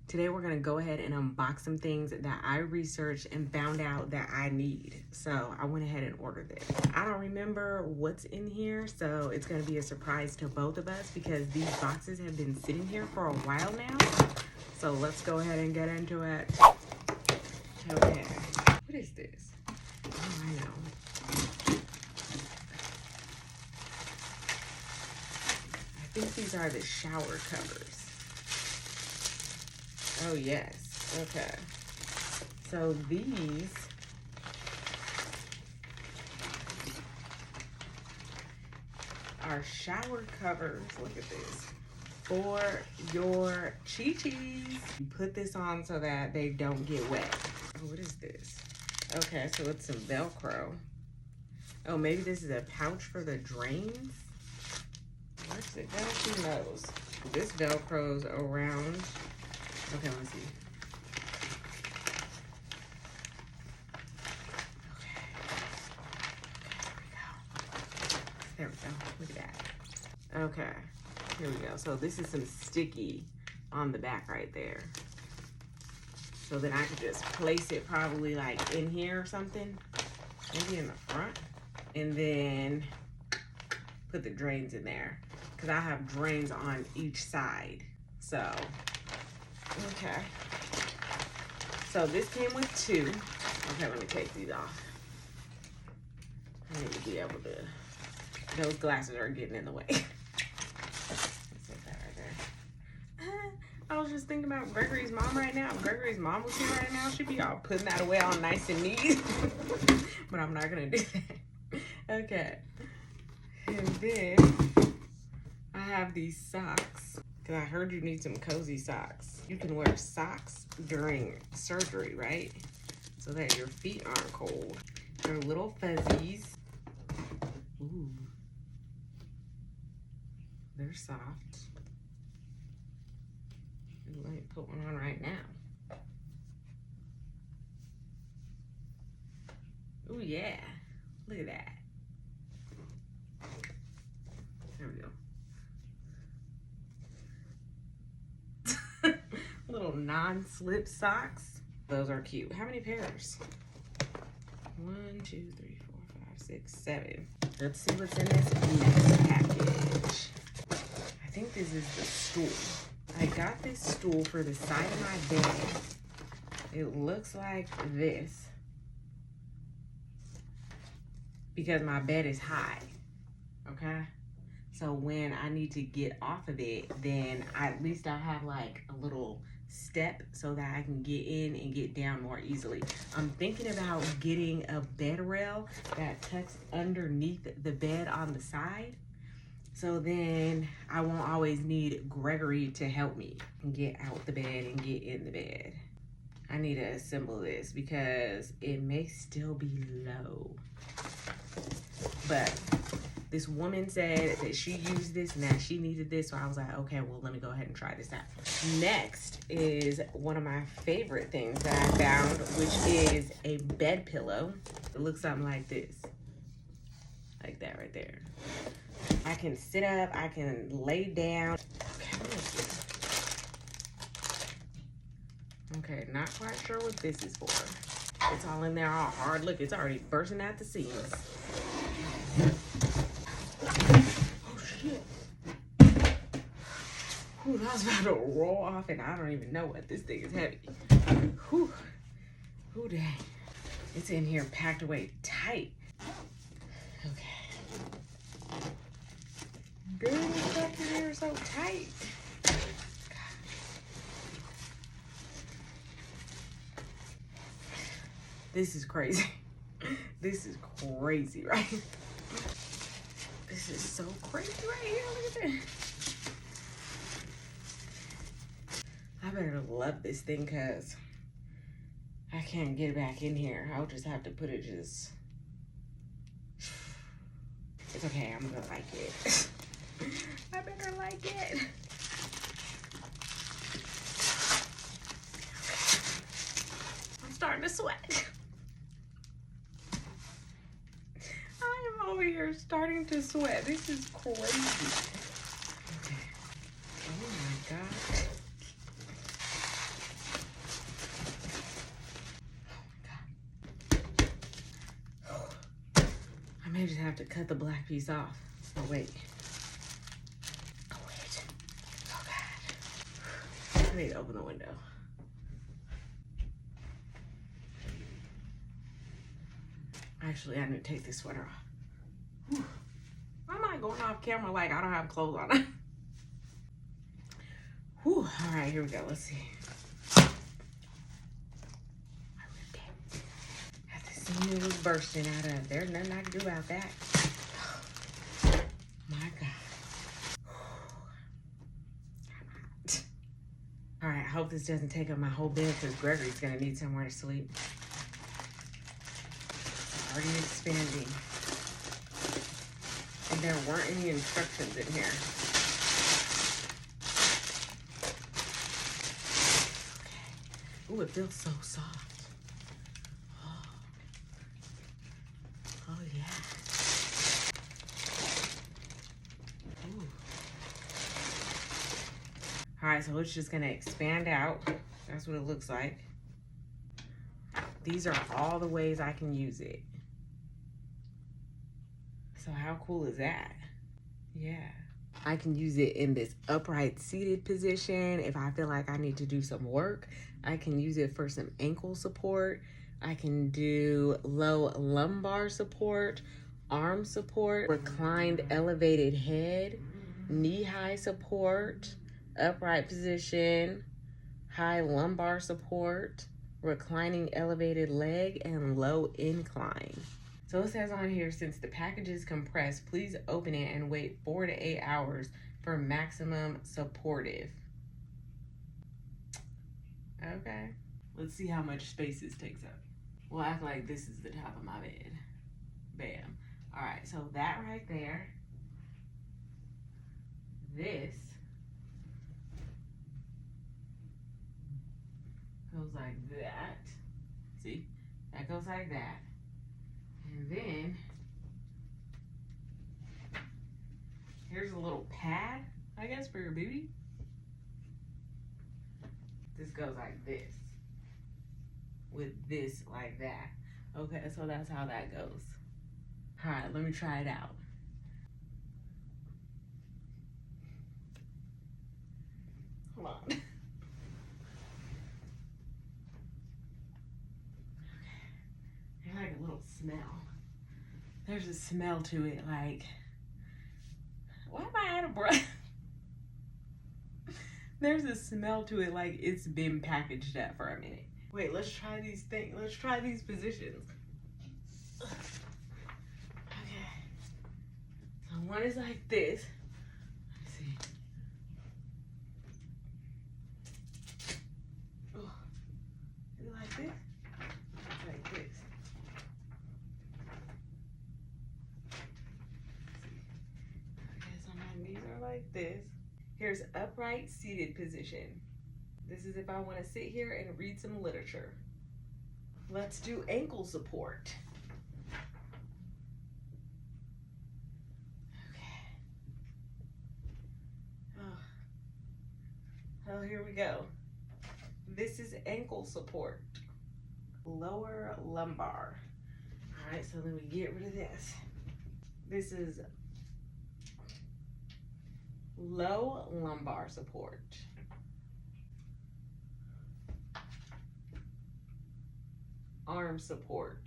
Today we're gonna go ahead and unbox some things that I researched and found out that I need. So I went ahead and ordered this. I don't remember what's in here, so it's gonna be a surprise to both of us because these boxes have been sitting here for a while now. So let's go ahead and get into it. Okay, what is this? Oh, I know. I think these are the shower covers. Oh yes, okay. So these are shower covers, look at this, for your chi-chis. You put this on so that they don't get wet. Oh, what is this? Okay, so it's some Velcro. Oh, maybe this is a pouch for the drains? What's it? Who knows? This Velcro's around. Okay, let's see. Okay. There we go. Look at that. Okay, here we go. So this is some sticky on the back right there. So then I could just place it probably like in here or something. Maybe in the front. And then put the drains in there. Because I have drains on each side. So, okay. So this came with two. Okay, let me take these off. I need to be able to, those glasses are getting in the way. Let's take that right there. I was just thinking about Gregory's mom right now. If Gregory's mom was here right now, she'd be all putting that away all nice and neat. But I'm not gonna do that. Okay. And then I have these socks. Because I heard you need some cozy socks. You can wear socks during surgery, right? So that your feet aren't cold. They're little fuzzies. Ooh. They're soft. Ooh, let me put one on right now. Ooh, yeah. Look at that. There we go. Little non-slip socks. Those are cute. How many pairs? 1, 2, 3, 4, 5, 6, 7. Let's see what's in this next package. I think this is the stool. I got this stool for the side of my bed. It looks like this because my bed is high, okay? So when I need to get off of it, then at least I have like a little step so that I can get in and get down more easily. I'm thinking about getting a bed rail that tucks underneath the bed on the side. So then I won't always need Gregory to help me get out the bed and get in the bed. I need to assemble this because it may still be low. But this woman said that she used this and that she needed this. So I was like, okay, well, let me go ahead and try this out. Next is one of my favorite things that I found, which is a bed pillow. It looks something like this. Like that right there. I can sit up, I can lay down. Okay, let me see. Okay, not quite sure what this is for. It's all in there all hard. Look, it's already bursting at the seams. Oh shit. Ooh, that was about to roll off and I don't even know what. This thing is heavy. Whew. Ooh, dang. It's in here packed away tight. Okay. Girl, it's packed in here so tight. This is crazy. This is crazy, right? This is so crazy right here. Look at that. I better love this thing because I can't get it back in here. I'll just have to put it just... It's okay, I'm gonna like it. I better like it. I'm starting to sweat. I am over here starting to sweat. This is crazy. Okay. Oh my God. just have to cut the black piece off. Oh, wait. Oh, wait. Oh, God. I need to open the window. Actually, I need to take this sweater off. Whew. Why am I going off camera like I don't have clothes on? Whew. All right, here we go. Let's see. It was bursting out of. There's nothing I can do about that. My God. All right, I hope this doesn't take up my whole bed because Gregory's gonna need somewhere to sleep. It's already expanding. And there weren't any instructions in here. Okay. Ooh, it feels so soft. Oh, yeah. Ooh. All right, so it's just gonna expand out. That's what it looks like. These are all the ways I can use it. So how cool is that? Yeah. I can use it in this upright seated position. If I feel like I need to do some work, I can use it for some ankle support. I can do low lumbar support, arm support, reclined elevated head, knee-high support, upright position, high lumbar support, reclining elevated leg, and low incline. So it says on here, since the package is compressed, please open it and wait 4 to 8 hours for maximum supportive. Okay. Let's see how much space this takes up. We'll act like this is the top of my bed. Bam. All right, so that right there. This goes like that. See? That goes like that. And then here's a little pad, I guess, for your booty. This goes like this. With this like that. Okay, so that's how that goes. All right, let me try it out. Hold on. Okay. There's like a little smell. There's a smell to it, like, why am I out of breath? There's a smell to it like it's been packaged up for a minute. Wait, let's try these things. Let's try these positions. Okay. So one is like this. Let's see. Oh, is it like this? It's like this. Okay, so my knees are like this. Here's upright seated position. This is if I want to sit here and read some literature. Let's do ankle support. Okay. Oh, here we go. This is ankle support. Lower lumbar. All right, so then we get rid of this. This is low lumbar support. Arm support.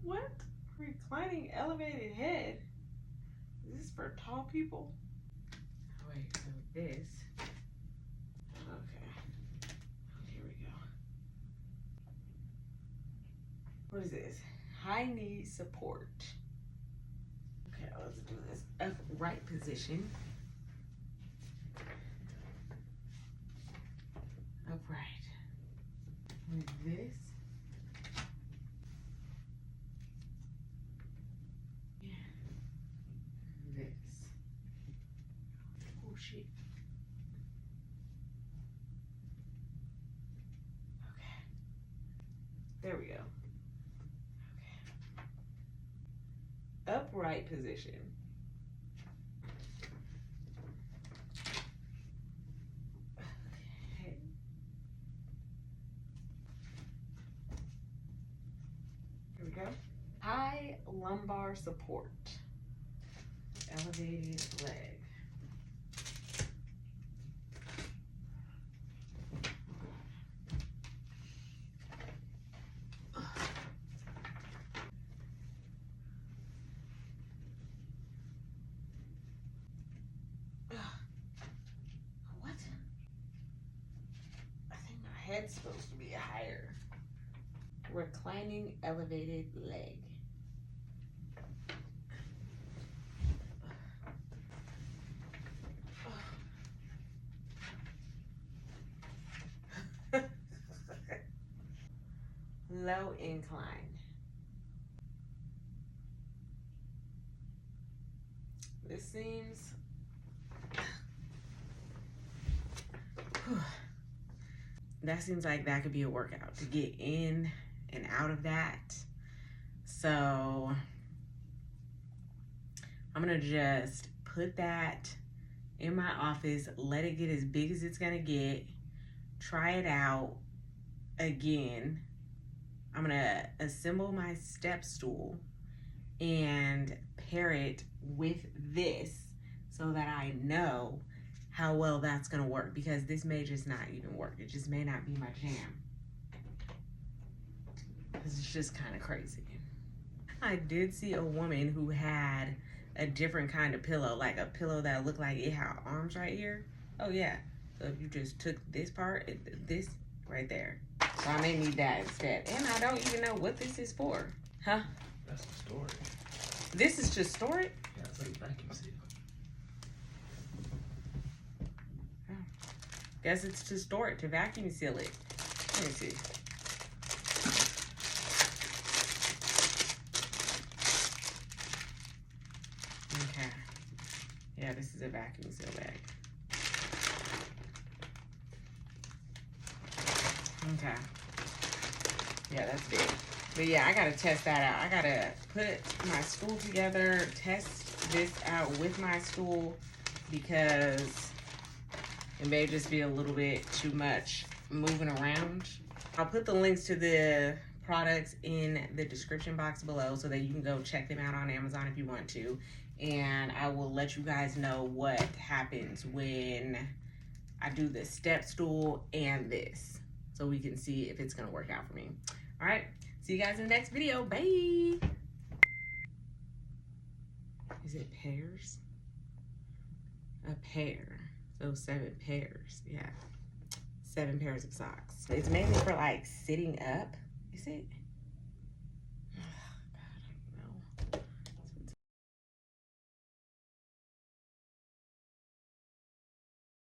What? Reclining elevated head? Is this for tall people? Oh, wait, so this. Okay. Here we go. What is this? High knee support. Okay, let's do this upright position. Upright. With this. Yeah. This. Oh shit. Okay. There we go. Okay. upright position. Okay. Here we go. High lumbar support. Elevated leg. What? I think my head's supposed to be higher. Reclining elevated leg. Low incline. This seems that seems like that could be a workout to get in and out of that. So I'm gonna just put that in my office, let it get as big as it's gonna get, try it out again. I'm gonna assemble my step stool and pair it with this so that I know how well that's gonna work, because this may just not even work. It just may not be my jam. It's just kind of crazy. I did see a woman who had a different kind of pillow, like a pillow that looked like it had arms right here. Oh yeah, so if you just took this part, this right there. So I may need that instead. And I don't even know what this is for. Huh? That's the storage. This is just storage? Yeah, it's like vacuum seal. Oh. Guess it's to store it, to vacuum seal it. Let me see. Okay. Yeah, this is a vacuum seal bag. Okay. Yeah, that's big. But yeah, I gotta test that out. I gotta put my stool together, test this out with my stool, because it may just be a little bit too much moving around. I'll put the links to the products in the description box below so that you can go check them out on Amazon if you want to. And I will let you guys know what happens when I do the step stool and this, so we can see if it's gonna work out for me. All right, see you guys in the next video. Bye. Is it pairs? A pair, so 7 pairs, yeah. 7 pairs of socks. It's mainly for like sitting up, is it?